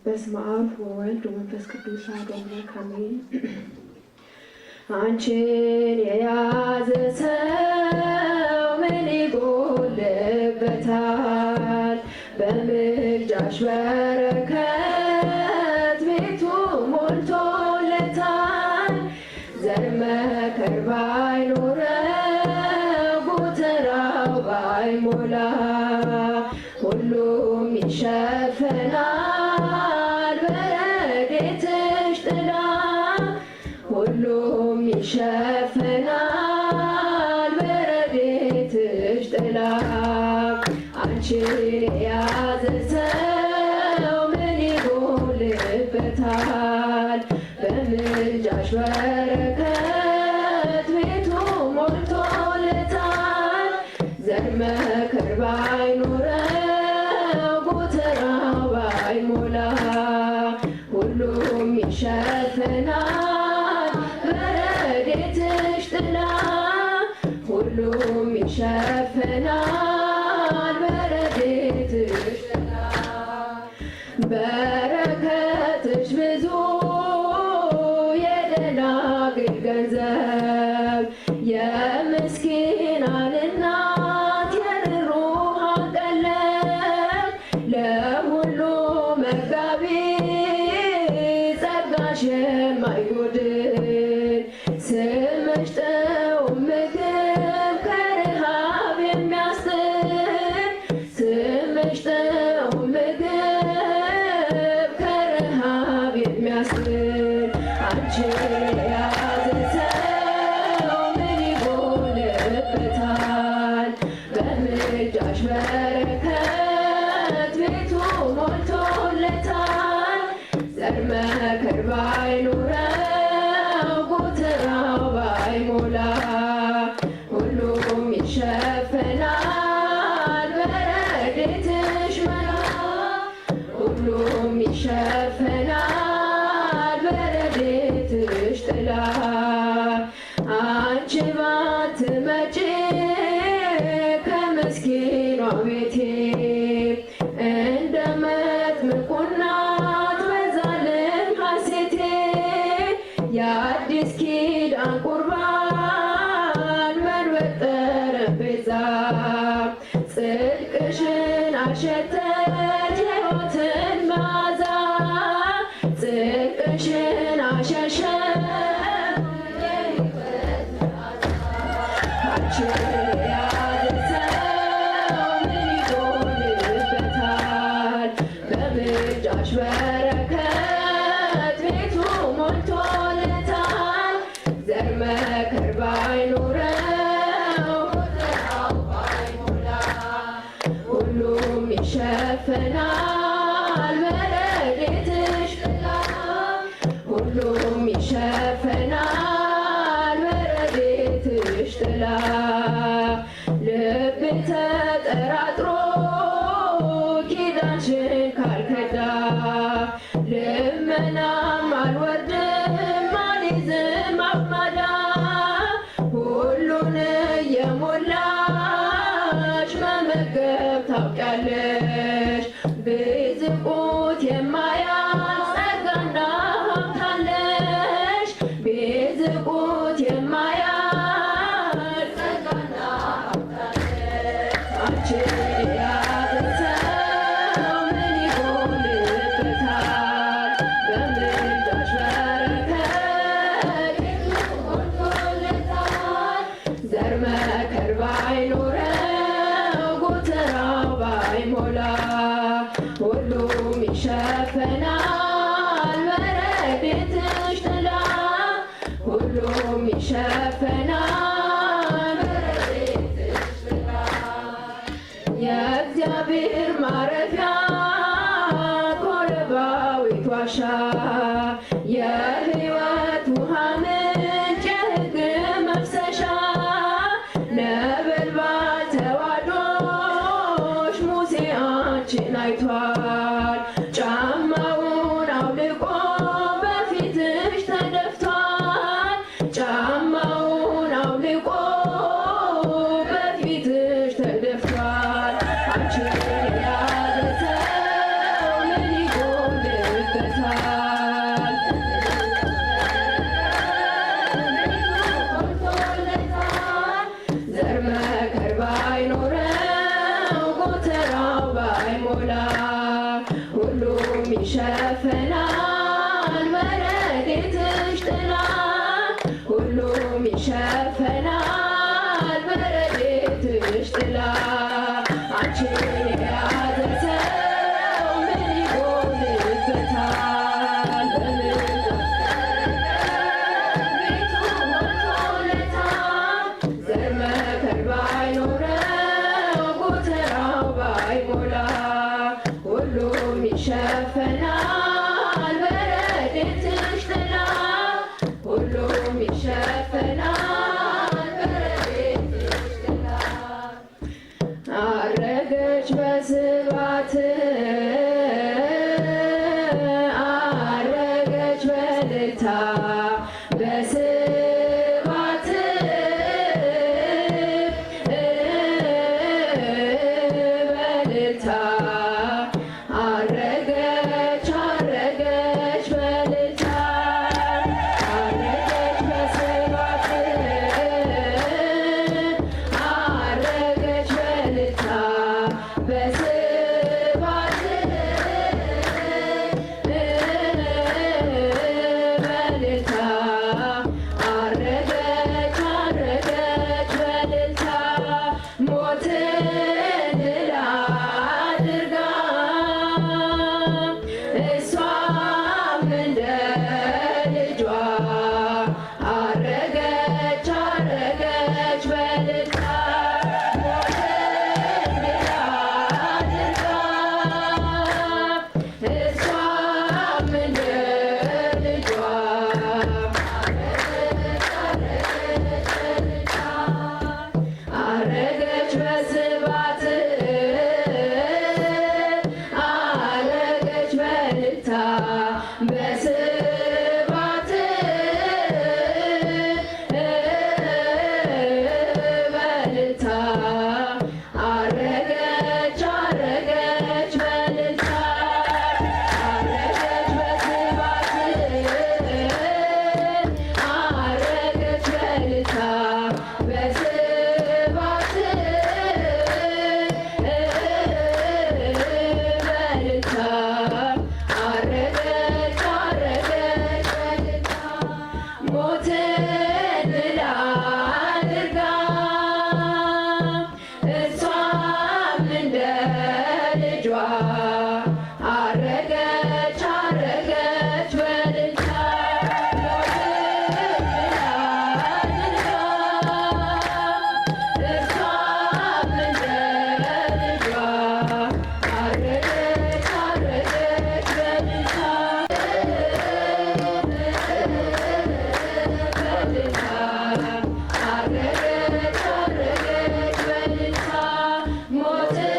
በስመ አብ ወወልድ ወመንፈስ ቅዱስ አሐዱ አምላክ አሜን። አንቺን የያዘ ሰው ምን ይጎልበታል? በምልጃሽ በረከት ቤቱ ሞልቶለታል። ዘር መከር ባይኖረው ጎተራው ባይሞላ ሁሉም ይሸፈናል በረድኤትሽ ጥላ። ሁሉም ይሸፈናል በረድኤትሽ ጥላ። አንቺን የያዘ ሰው ምን ይጎልበታል? በምልጃሽ በረከት ቤቱ ሞልቶለታል። ዘር መከር ባይኖረው ጎተራው ባይሞላ ሁሉም ይሸፈናል በረድኤትሽ ጥላ። ሁሉም ይሸፈናል በረድኤትሽ ጥላ። በረከትሽ ብዙ የደናግል ገንዘብ የምስኪናን እናት የርኅሩሃን ቀለብ ለሁሉ መጋቢ ጸጋሽ የማይጎድል ስምሽ ጥዑም ምግብ ከረሃብ የሚያስጥል ስምሽ ጥዑም ምግብ ከረሃብ የሚያስጥል። አንቺን የያዘ ሰው ምን ይጎልበታል? በምልጃሽ በረከት ቤቱ ሞልቶለታል። ዘር መከር ባይኖረው ጎተራው ባይሞላ ሁሉም ይሸፈናል በረድኤትሽ መላ። ሁሉም ይሸፈናል በረድኤትሽ ጥላ። አንቺ ባትመጪ ከምስኪኗ ቤቴ እንደ መጥምቁ እናት በዛልኝ ሐሴቴ። የአዲስ ኪዳን ቁርባን መንበረ ጠረጴዛ ጽድቅሽን አሸተት የሕይወትን መዓዛ። ጽድቅሽን አሸሸ የሕይወት መዓዛ። አንቺን የያዘ ሰው ምን ይጎልበታል? በምልጃሽ በረከት ቤቱ ሞልቶለታል። ዘር መከር ባይኖረው ጎተራው ባይሞላ ሁሉም ይሸፈናል በረድኤትሽ ጥላ። ሁሉም ይሸፈናል በረድኤትሽ ጥላ። ልቤ ተጠራጥሮ ኪዳንሽን ካልከዳ ልመናም አልወርድም አልይዝም አቅማዳ። ሁሉን የሞላሽ መመገብ ታውቂያለሽ። ቢዝቁት የማያልቅ ጸጋና ሀብት አለሽ። ቢዝቁት የማያልቅ ጸጋና ሀብት አለሽ። አንቺን የያዘ ሰው ምን ይጎልበታል? በምልጃሽ በረከት ቤቱ ሞልቶለታል። ዘር መከር ባይኖረው ጎተራው ባይሞላ ሁሉም ይሸፈናል በረድኤትሽ ጥላ። ሁሉም ይሸፈናል በረድኤትሽ ጥላ። የእግዚአብሔር ማረፊያ ኮረባዊት ዋሻ የሕይወት ውሃ ምንጭ የሕግ መፍሰሻ ነበልባል ተዋሕዶሽ ሙሴ አንቺን አይቷል። ጫማውን አውልቆ በፊትሽ ተደፍቷል። ጫማውን አውልቆ በፊትሽ ተደፍቷል። አንቺን የያዘ ሰው ምን ይጎልበታል? ይሸፈናል በረድኤትሽ ጥላ ሁሉም ይሸፈናል በረድኤትሽ ጥላ አንቺን የያዘ ሰው ምን ይጎልበታል? ቤቱ ሞልቶለታል። ዘር መከር ባይኖረው ጎተራው ባይሞላ ሁሉም ይሸፈናል በረድኤትሽ ጥላ ሁሉም ይሸፈናል በረድኤትሽ ጥላ አረገች በስብሐት አረገች በእልልታ በስብሐት በእልልታ አረገች አረገች በእልልታ አረገች በስብሐት አረገች በእልልታ በስብሐት በእልልታ አረገች አረገች በእልልታ ሞትን ድል አድርጋ እሷም እንደ ልጇ አረገች አረገች በእልልታ ሞትን ድል አድርጋ እሷም እንደ ልጇ አረገች በስብሐት አረገች በእልልታ በስብሐት በእልልታ አረገች አረገች በእልልታ አረገች በስብሐት አረገች በእልልታ በስብሐት በእልልታ አረገች አረገች በእልልታ ሞትን ድል አድርጋ እሷም እንደ ልጇ አረገች አረገች በእልልታ ሞትን ድል አድርጋ እሷም እንደ ልጇ አረገች አረገች በእልልታ በእልልታ አረገች አረገች በእልልታ ሞትን